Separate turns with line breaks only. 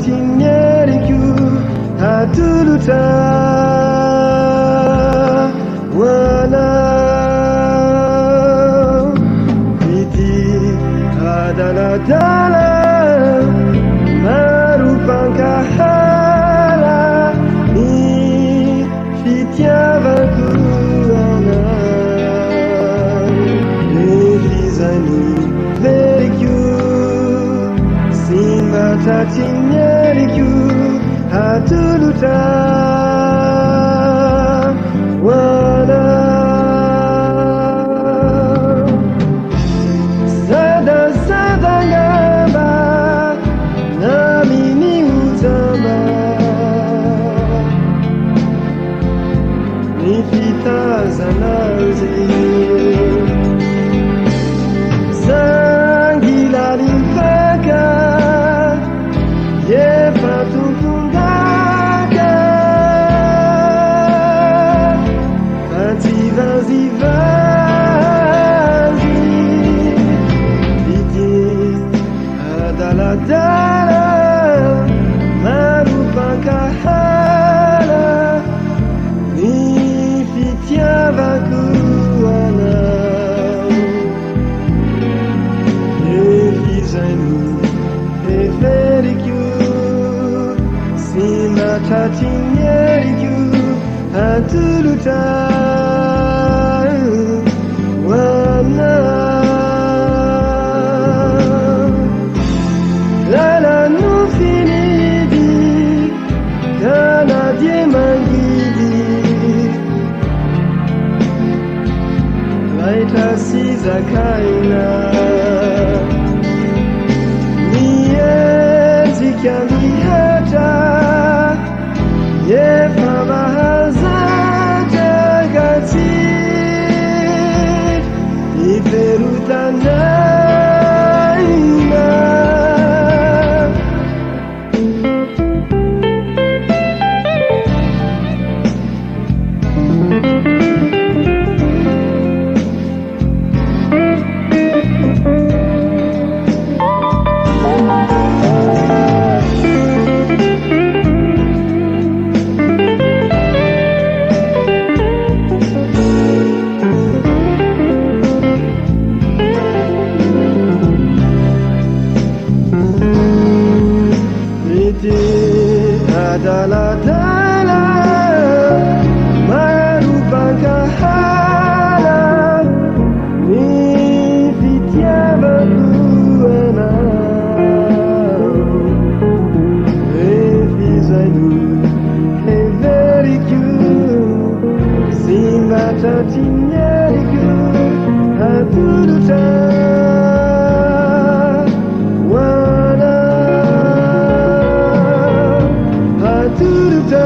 tinyeriku hatuluta wana iti adalah dalam merupakan hala ni fitiavaku anak devizani veriku simbata tinyeriku hatuluta wana sada ngaba nami ni utama ni fita zanazi sangila limpaka ye fatungungaka vazi viti adalah merupakan hala ni fitiavaku anak devizani preferiku simbata tinyeriku hatuluta wana lala no finidi kana die mangidi laita siza kaina nienzi kyamihata ye fabahaza jagati iperutana adalah dalam merupakan hala ni fitiavaku anak devizani preferiku simbata tinyeriku hatuluta wana hatuluta